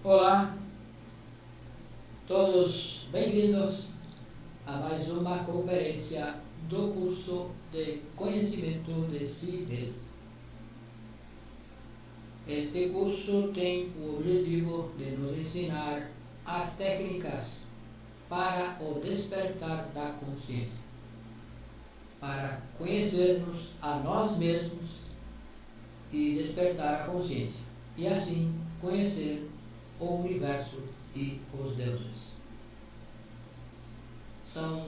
Olá, todos bem-vindos a mais uma conferência do curso de Conhecimento de Si Mesmo. Este curso tem o objetivo de nos ensinar as técnicas para o despertar da consciência, para conhecermos a nós mesmos e despertar a consciência, e assim conhecer o universo e os deuses. São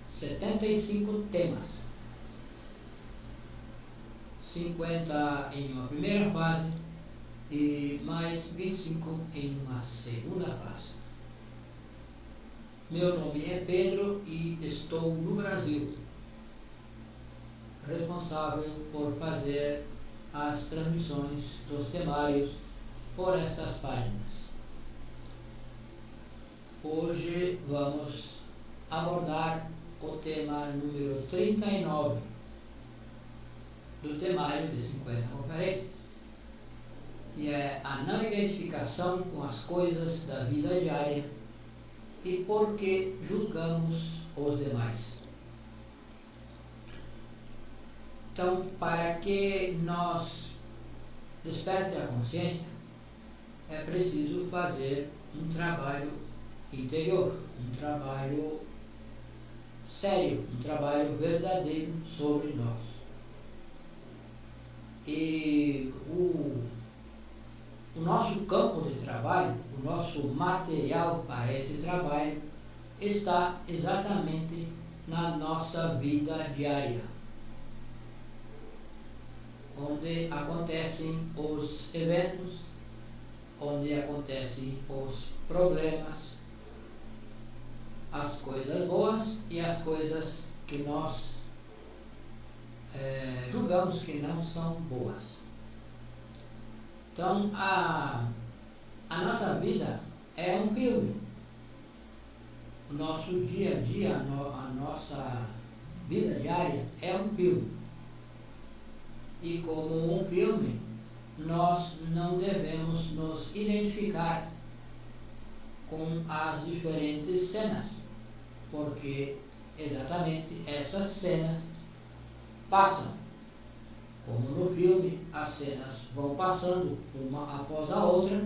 75 temas, 50 em uma primeira fase e mais 25 em uma segunda fase. Meu nome é Pedro e estou no Brasil, responsável por fazer as transmissões dos temários por estas páginas. Hoje vamos abordar o tema número 39 do temário de 50 conferências, que é a não identificação com as coisas da vida diária e por que julgamos os demais. Então, para que nós desperte a consciência, é preciso fazer um trabalho interior, um trabalho sério, um trabalho verdadeiro sobre nós. E o nosso campo de trabalho, o nosso material para esse trabalho está exatamente na nossa vida diária, onde acontecem os eventos, onde acontecem os problemas, as coisas boas e as coisas que nós julgamos que não são boas. Então, a nossa vida é um filme. O nosso dia a dia, a nossa vida diária é um filme. E como um filme, nós não devemos nos identificar com as diferentes cenas, porque exatamente essas cenas passam. Como no filme, as cenas vão passando uma após a outra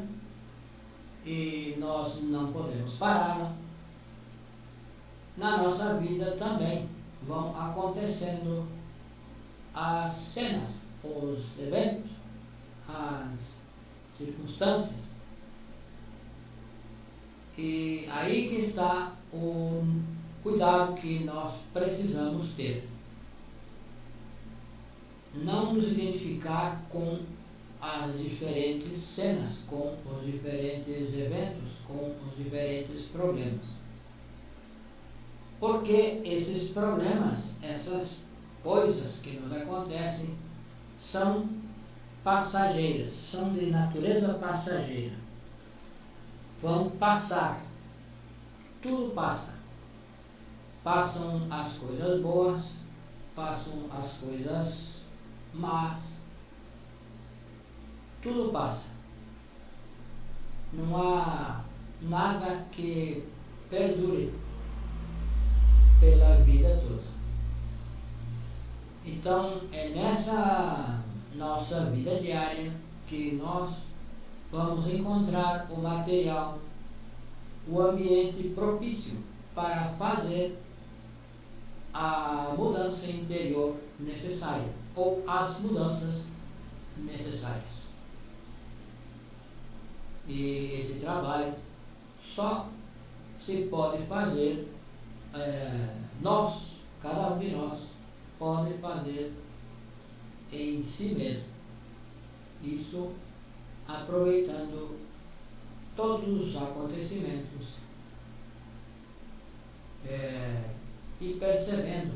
e nós não podemos parar. Na nossa vida também vão acontecendo as cenas, os eventos, as circunstâncias. E aí que está o cuidado que nós precisamos ter. Não nos identificar com as diferentes cenas, com os diferentes eventos, com os diferentes problemas. Porque esses problemas, essas coisas que nos acontecem, são passageiras, são de natureza passageira. Vão passar. Tudo passa. Passam as coisas boas, passam as coisas más. Tudo passa. Não há nada que perdure pela vida toda. Então, é nessa nossa vida diária que nós vamos encontrar o material, o ambiente propício para fazer a mudança interior necessária, ou as mudanças necessárias. E esse trabalho só se pode fazer, cada um de nós pode fazer em si mesmo. Isso aproveitando todos os acontecimentos e percebendo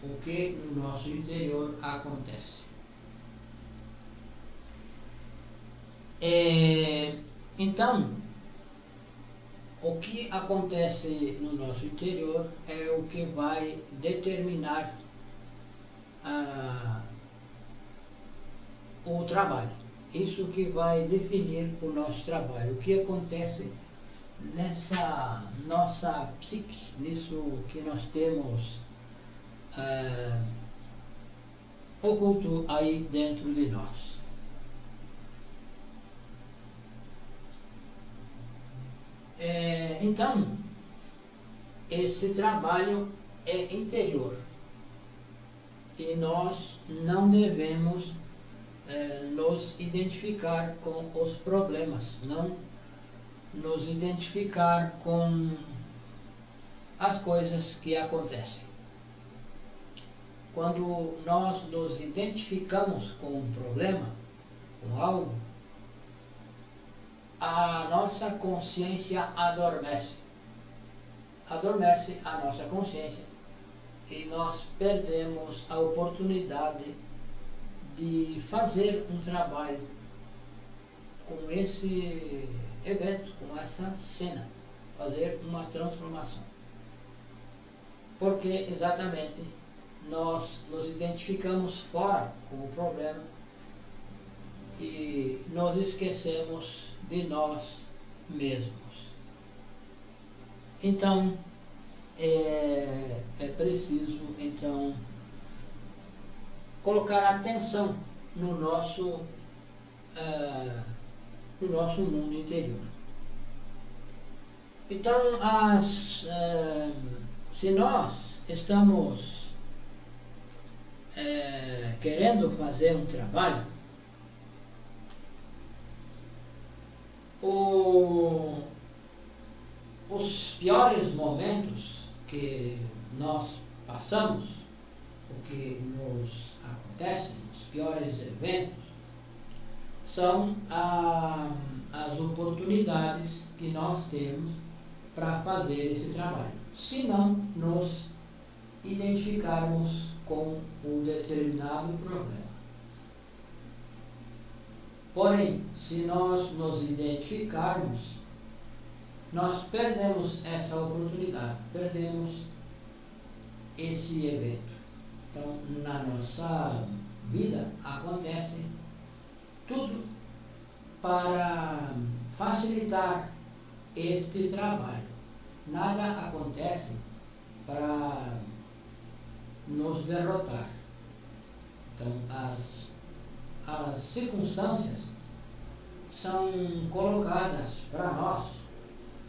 o que no nosso interior acontece. Então, o que acontece no nosso interior é o que vai determinar o trabalho. isso que vai definir o nosso trabalho, o que acontece nessa nossa psique, nisso que nós temos oculto aí dentro de nós. Então, esse trabalho é interior e nós não devemos nos identificar com os problemas, não nos identificar com as coisas que acontecem. Quando nós nos identificamos com um problema, com algo, a nossa consciência adormece. Adormece a nossa consciência e nós perdemos a oportunidade de fazer um trabalho com esse evento, com essa cena, fazer uma transformação. Porque exatamente nós nos identificamos fora com o problema e nos esquecemos de nós mesmos. Então, é preciso, então, colocar atenção no nosso mundo interior. Então, se nós estamos querendo fazer um trabalho, os piores momentos que nós passamos, o que nos acontece, os piores eventos, são as oportunidades que nós temos para fazer esse trabalho, se não nos identificarmos com um determinado problema. Porém, se nós nos identificarmos, nós perdemos essa oportunidade, perdemos esse evento. Então, na nossa vida acontece tudo para facilitar este trabalho. Nada acontece para nos derrotar. Então, as circunstâncias são colocadas para nós,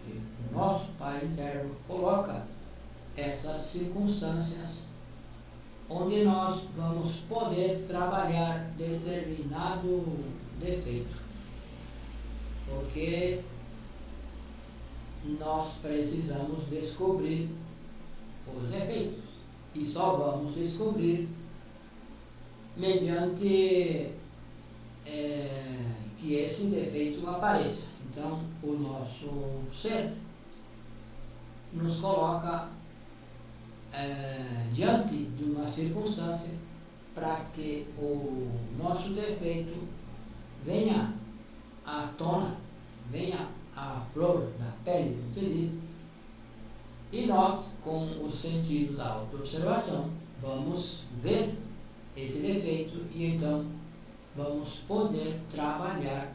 e o nosso Pai interno coloca essas circunstâncias onde nós vamos poder trabalhar determinado defeito, porque nós precisamos descobrir os defeitos e só vamos descobrir mediante que esse defeito apareça. Então, o nosso ser nos coloca diante de uma circunstância para que o nosso defeito venha à tona, venha à flor da pele do pedido, e nós, com o sentido da autoobservação, vamos ver esse defeito e então vamos poder trabalhar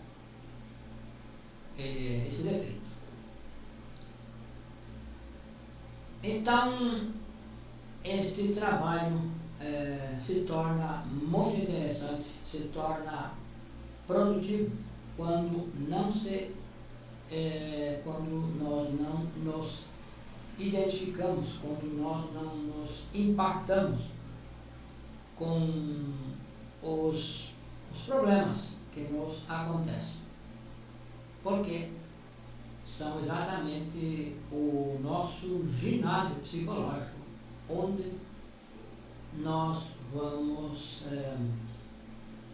esse defeito. Então, este trabalho se torna muito interessante, se torna produtivo quando quando nós não nos identificamos, quando nós não nos impactamos com os problemas que nos acontecem. Porque são exatamente o nosso ginásio psicológico, onde nós vamos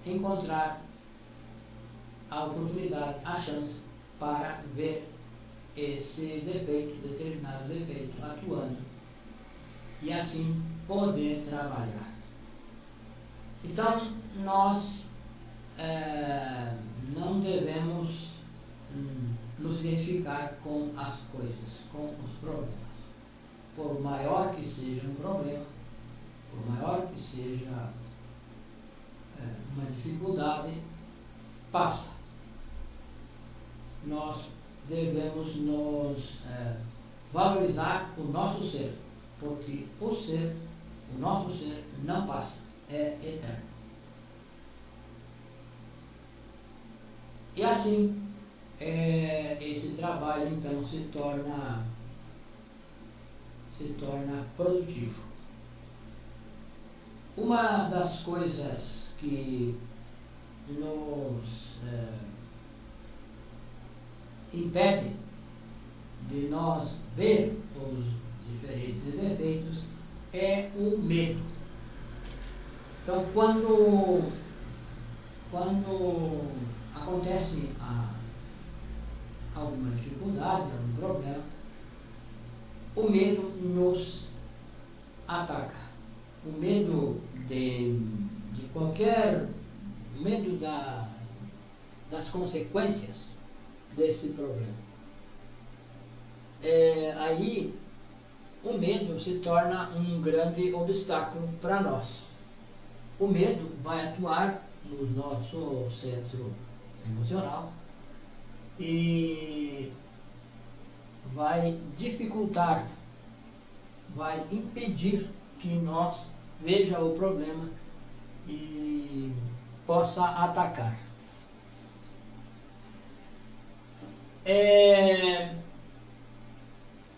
encontrar a oportunidade, a chance para ver esse defeito, determinado defeito atuando e assim poder trabalhar. Então, nós não devemos nos identificar com as coisas, com os problemas. Por maior que seja um problema, por maior que seja uma dificuldade, passa. Nós devemos nos valorizar o nosso ser, porque o nosso ser não passa, é eterno. E assim, esse trabalho então se torna produtivo. Uma das coisas que nos impede de nós ver os diferentes efeitos é o medo. Então, quando acontece alguma dificuldade, algum problema, o medo nos ataca. O medo de qualquer medo das consequências desse problema. Aí o medo se torna um grande obstáculo para nós. O medo vai atuar no nosso centro emocional e vai dificultar, vai impedir que nós veja o problema e possa atacar.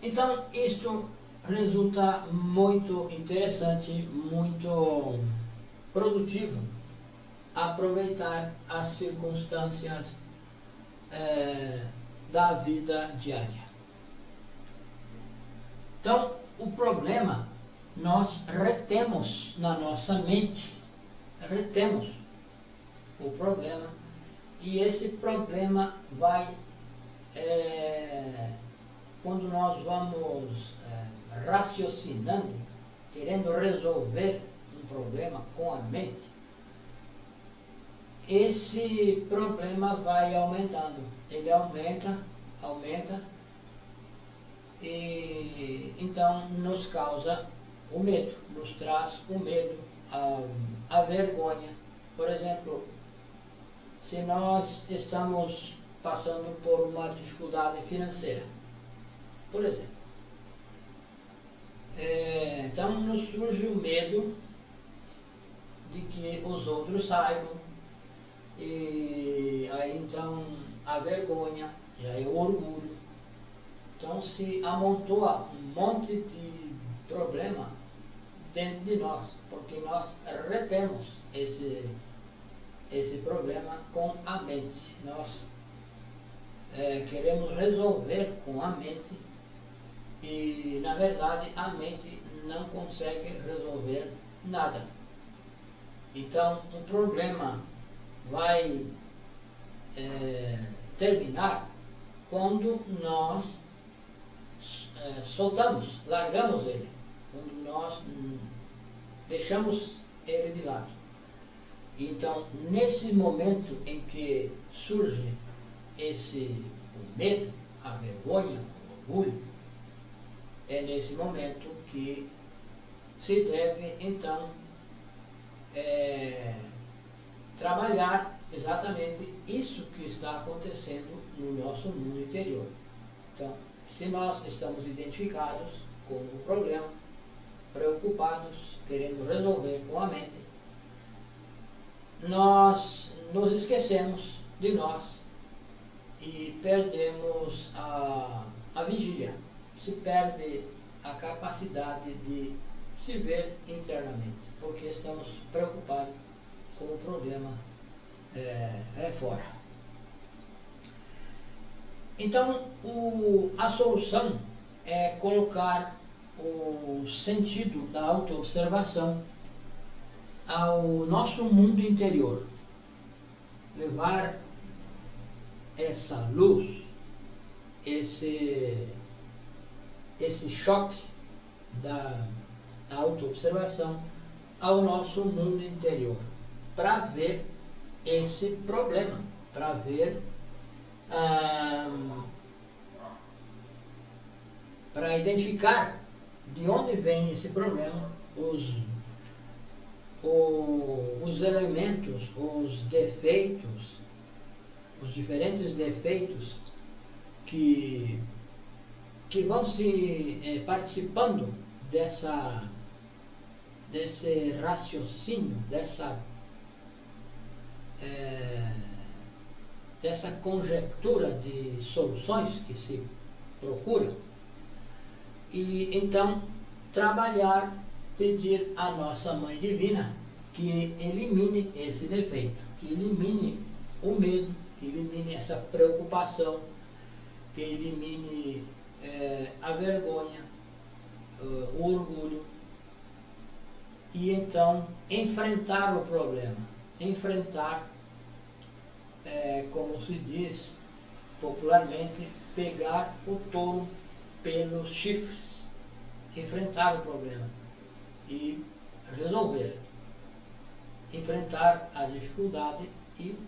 Então, isto resulta muito interessante, muito produtivo, aproveitar as circunstâncias da vida diária. Então, o problema nós retemos na nossa mente, retemos o problema, e esse problema vai, quando nós vamos raciocinando, querendo resolver um problema com a mente, esse problema vai aumentando. Ele aumenta, e então nos causa o medo, nos traz o medo, a vergonha. Por exemplo, se nós estamos passando por uma dificuldade financeira, por exemplo, então nos surge o medo de que os outros saibam, e aí então a vergonha, e aí o orgulho. Então se amontoa um monte de problema dentro de nós, porque nós retemos esse problema com a mente. Nós queremos resolver com a mente e, na verdade, a mente não consegue resolver nada. Então, o problema vai terminar quando nós soltamos, largamos ele, quando nós deixamos ele de lado. Então, nesse momento em que surge o medo, a vergonha, o orgulho, é nesse momento que se deve, então, trabalhar exatamente isso que está acontecendo no nosso mundo interior. Então, se nós estamos identificados com o problema, preocupados, querendo resolver com a mente, nós nos esquecemos de nós e perdemos a vigília. Se perde a capacidade de se ver internamente, porque estamos preocupados com o problema fora. Então, a solução é colocar o sentido da autoobservação ao nosso mundo interior, levar essa luz, esse choque da autoobservação ao nosso mundo interior, para ver esse problema, para ver, para identificar de onde vem esse problema, os elementos, os defeitos os diferentes defeitos que vão se participando desse raciocínio, dessa conjectura de soluções que se procura, e então trabalhar, pedir à nossa Mãe Divina que elimine esse defeito, que elimine o medo, que elimine essa preocupação, que elimine a vergonha, o orgulho, e então enfrentar o problema, enfrentar, como se diz popularmente, pegar o touro pelos chifres, enfrentar o problema e resolver, enfrentar a dificuldade, e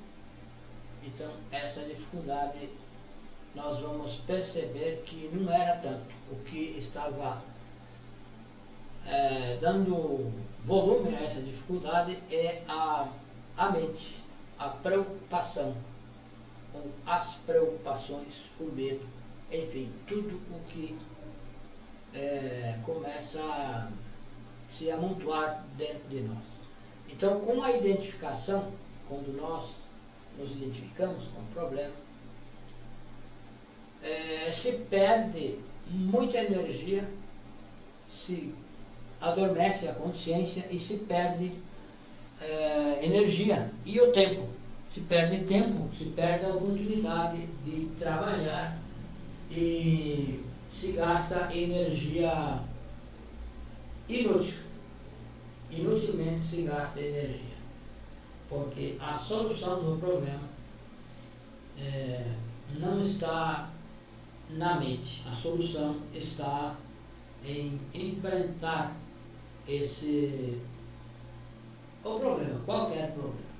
então essa dificuldade nós vamos perceber que não era tanto. O que estava dando volume a essa dificuldade é a mente, a preocupação, ou as preocupações, o medo, enfim, tudo o que começa a se amontoar dentro de nós. Então, com a identificação, quando nós nos identificamos com o problema, se perde muita energia, se adormece a consciência e se perde energia e o tempo. Se perde tempo, se perde a oportunidade de trabalhar e se gasta energia inútil. Inutilmente se gasta energia, porque a solução do problema não está na mente. A solução está em enfrentar o problema, qualquer problema.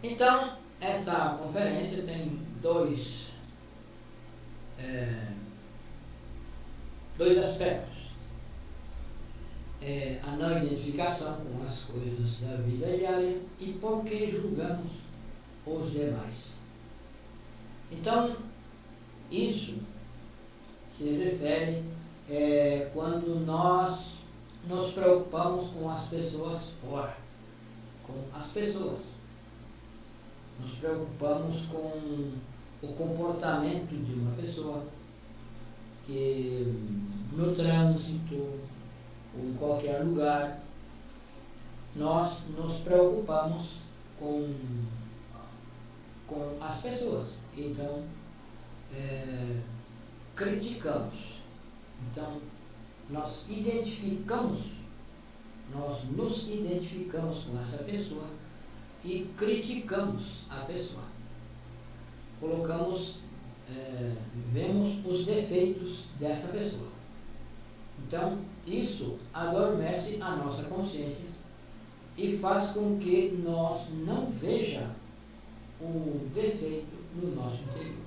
Então, esta conferência tem dois aspectos. A não identificação com as coisas da vida diária e por que julgamos os demais. Então, isso se refere quando nós nos preocupamos com as pessoas fora, com as pessoas. Nos preocupamos com o comportamento de uma pessoa que no trânsito ou em qualquer lugar, nós nos preocupamos com as pessoas. Então, criticamos. Então, nós nos identificamos com essa pessoa e criticamos a pessoa. Vemos os defeitos dessa pessoa. Então, isso adormece a nossa consciência e faz com que nós não veja o defeito no nosso interior.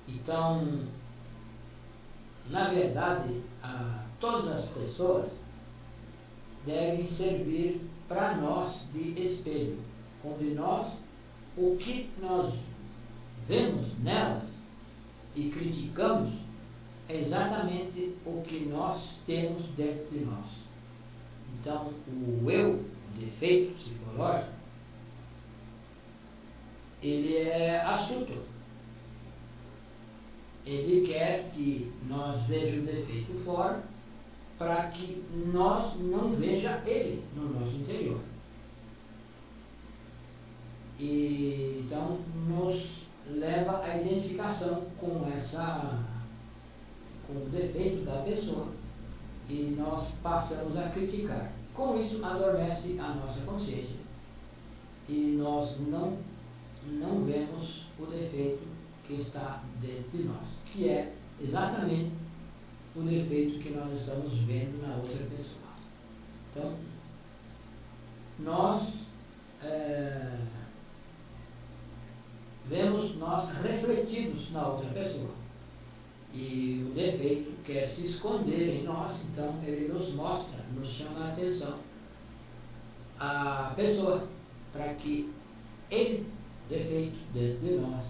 Então, na verdade, todas as pessoas devem servir para nós de espelho, onde o que nós vemos nelas e criticamos é exatamente o que nós temos dentro de nós. Então, o eu, o defeito psicológico, ele é astuto. Ele quer que nós vejamos o defeito fora, para que nós não veja ele no nosso interior. E então nos leva à identificação com o defeito da pessoa, e nós passamos a criticar. Com isso adormece a nossa consciência e nós não vemos o defeito que está dentro de nós, que é exatamente o defeito que nós estamos vendo na outra pessoa. Então, nós vemos nós refletidos na outra pessoa. E o defeito quer se esconder em nós, então ele nos mostra, nos chama a atenção a pessoa, para que ele, defeito dentro de nós,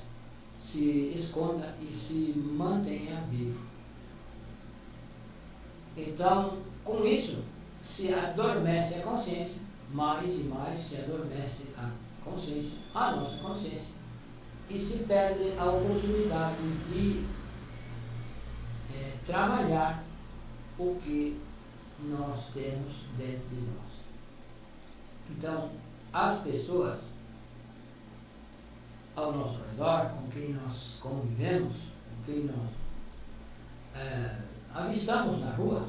se esconda e se mantenha vivo. Então, com isso, se adormece a consciência, mais e mais se adormece a consciência, a nossa consciência, e se perde a oportunidade de trabalhar o que nós temos dentro de nós. Então, as pessoas ao nosso redor, com quem nós convivemos, com quem nós avistamos na rua,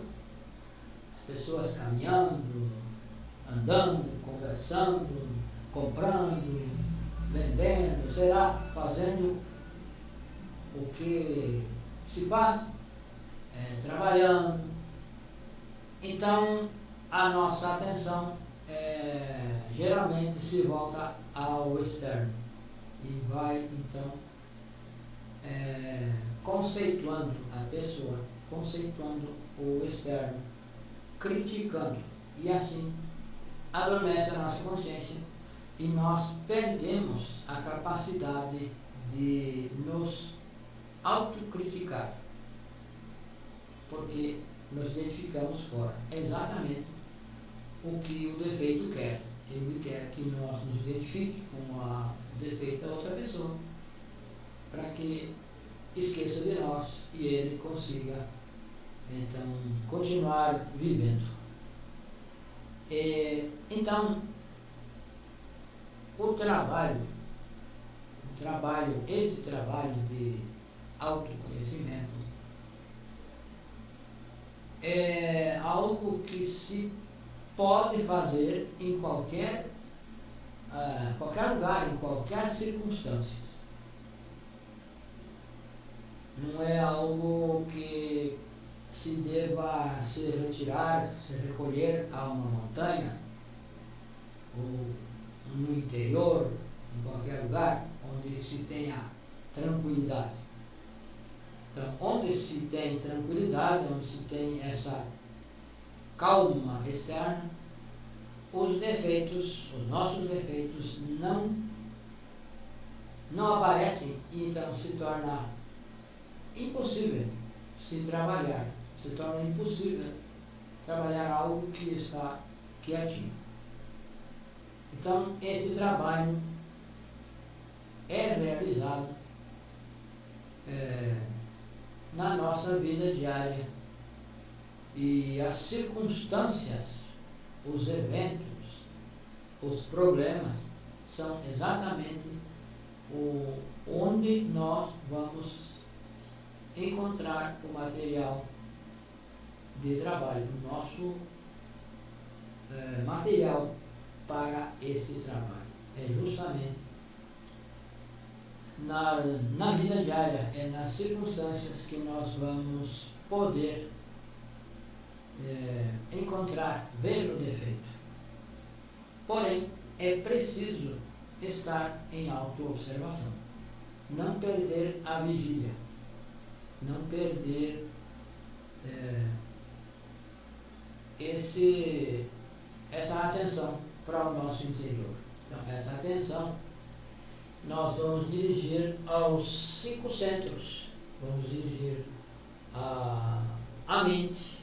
as pessoas caminhando, andando, conversando, comprando, vendendo, será, fazendo o que se faz, trabalhando. Então, a nossa atenção geralmente se volta ao externo e vai, então, conceituando a pessoa, conceituando o externo, criticando, e assim adormece a nossa consciência e nós perdemos a capacidade de nos autocriticar, porque nos identificamos fora. É exatamente o que o defeito quer. Ele quer que nós nos identifiquemos com o defeito da outra pessoa, para que esqueça de nós e ele consiga, então, continuar vivendo. Então, esse trabalho de autoconhecimento é algo que se pode fazer em qualquer lugar, em qualquer circunstância. Não é algo que se deva se retirar, se recolher a uma montanha, ou no interior, em qualquer lugar, onde se tenha tranquilidade. Então, onde se tem tranquilidade, onde se tem essa calma externa, os defeitos, os nossos defeitos não aparecem e então se torna impossível se trabalhar, se torna impossível trabalhar algo que está quietinho. Então, esse trabalho é realizado na nossa vida diária, e as circunstâncias, os eventos, os problemas são exatamente onde nós vamos encontrar o material de trabalho, o nosso material para esse trabalho. É justamente na vida diária, é nas circunstâncias que nós vamos poder encontrar, ver o defeito. Porém, é preciso estar em autoobservação, não perder a vigília, não perder essa atenção para o nosso interior. Então, essa atenção nós vamos dirigir aos 5 centros, vamos dirigir à mente,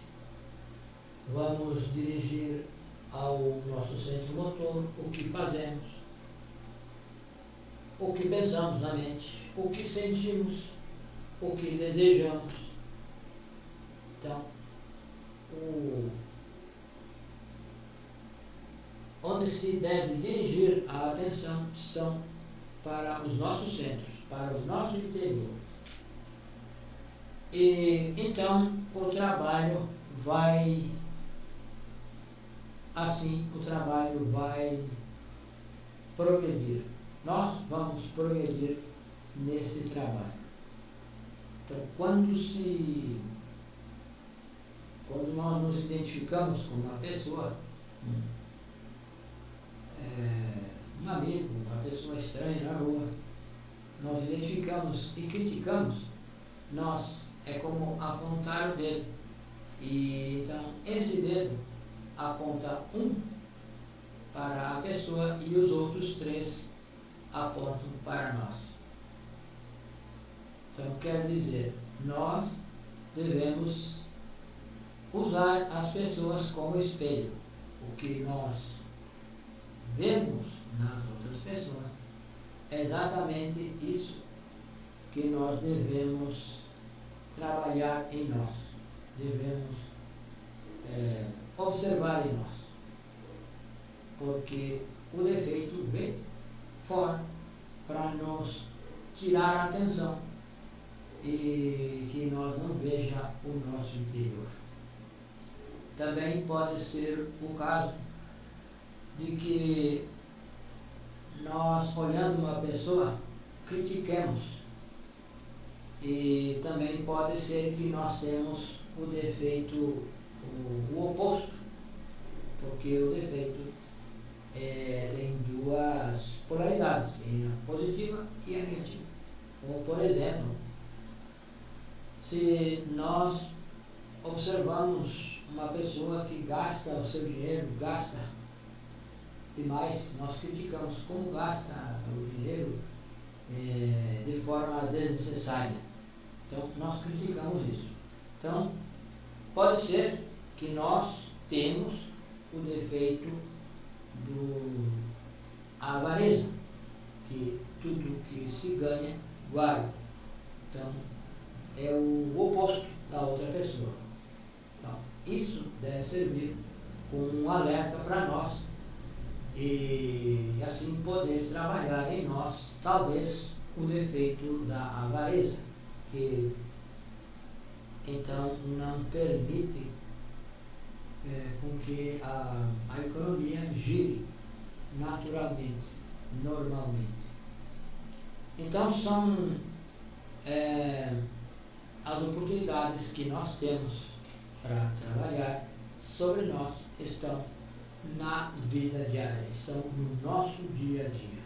vamos dirigir ao nosso centro motor, o que fazemos, o que pensamos na mente, o que sentimos, o que desejamos. Então, onde se deve dirigir a atenção são para os nossos centros, para o nosso interior. E então o trabalho vai progredir. Nós vamos progredir nesse trabalho. Então, quando nós nos identificamos com uma pessoa, um amigo, uma pessoa estranha na rua, nós identificamos e criticamos, nós é como apontar o dedo E então esse dedo aponta um para a pessoa e os outros três apontam para nós. Então quer dizer, nós devemos usar as pessoas como espelho. O que nós vemos nas outras pessoas é exatamente isso que nós devemos trabalhar em nós. Devemos observar em nós. Porque o defeito vem fora para nos tirar a atenção e que nós não veja o nosso interior. Também pode ser o caso de que nós, olhando uma pessoa, critiquemos. E também pode ser que nós temos o defeito, o oposto, porque o defeito tem duas polaridades, a positiva e a negativa. Como, por exemplo, se nós observamos uma pessoa que gasta o seu dinheiro, gasta demais, nós criticamos como gasta o dinheiro de forma desnecessária. Então, nós criticamos isso. Então, pode ser que nós temos o defeito a avareza, que tudo que se ganha, guarda. Então, é o oposto da outra pessoa. Então, isso deve servir como um alerta para nós e assim poder trabalhar em nós, talvez, o defeito da avareza, que então não permite com que a economia gire naturalmente, normalmente. Então são as oportunidades que nós temos para trabalhar sobre nós estão na vida diária, estão no nosso dia a dia.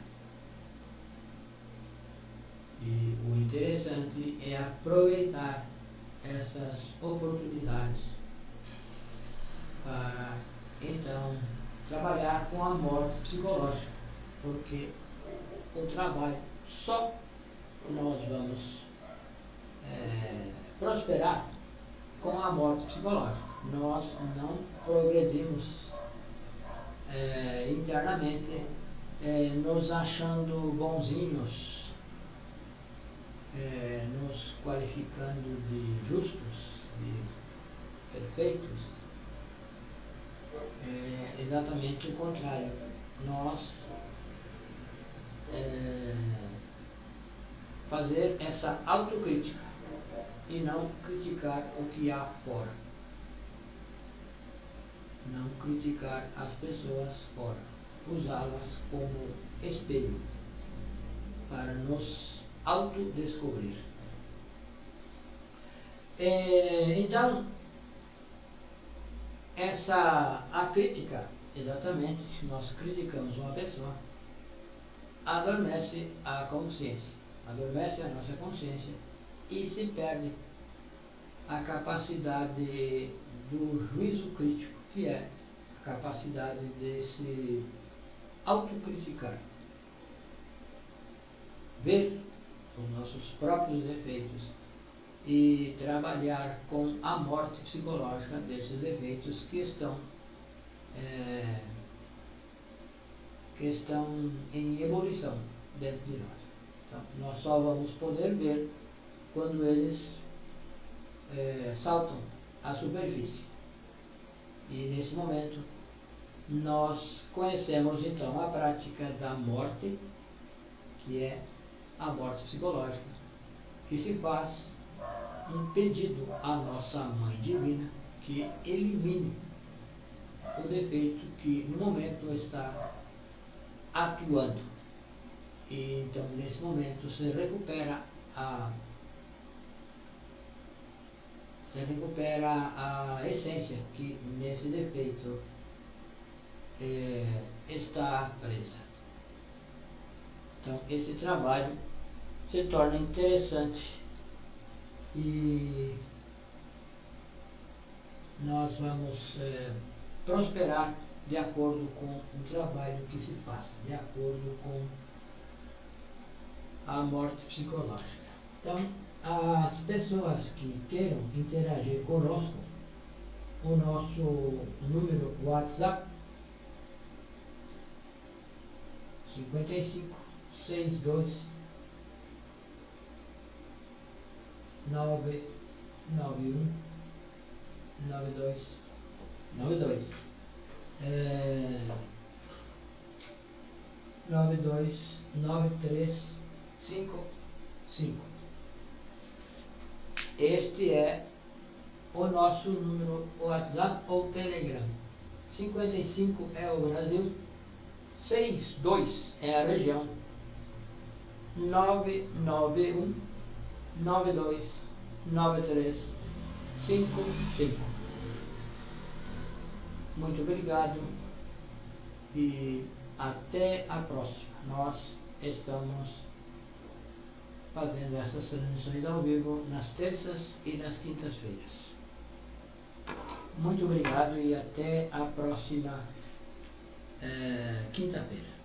E o interessante é aproveitar essas oportunidades para, então, trabalhar com a morte psicológica, porque o trabalho só nós vamos prosperar com a morte psicológica. Nós não progredimos internamente nos achando bonzinhos, nos qualificando de justos, de perfeitos. Exatamente o contrário. Nós fazer essa autocrítica e não criticar o que há fora. Não criticar as pessoas fora. Usá-las como espelho para nos autodescobrir. Então, a crítica, exatamente, se nós criticamos uma pessoa, adormece a consciência, adormece a nossa consciência e se perde a capacidade do juízo crítico, que é a capacidade de se autocriticar, ver os nossos próprios defeitos e trabalhar com a morte psicológica desses defeitos que estão em ebulição dentro de nós. Então, nós só vamos poder ver quando eles saltam à superfície. E nesse momento nós conhecemos então a prática da morte, que é a morte psicológica, que se faz um pedido à nossa Mãe Divina que elimine o defeito que no momento está atuando. E então nesse momento se recupera a essência que nesse defeito está presa. Então esse trabalho se torna interessante e nós vamos prosperar de acordo com o trabalho que se faça, de acordo com a morte psicológica. Então, as pessoas que queiram interagir conosco, o nosso número WhatsApp 55 62 991 92 9355. Este é o nosso número WhatsApp ou Telegram. 55 é o Brasil, 62 é a região, 991 92 9355. Muito obrigado e até a próxima. Nós estamos fazendo essas transmissões ao vivo nas terças e nas quintas-feiras. Muito obrigado e até a próxima quinta-feira.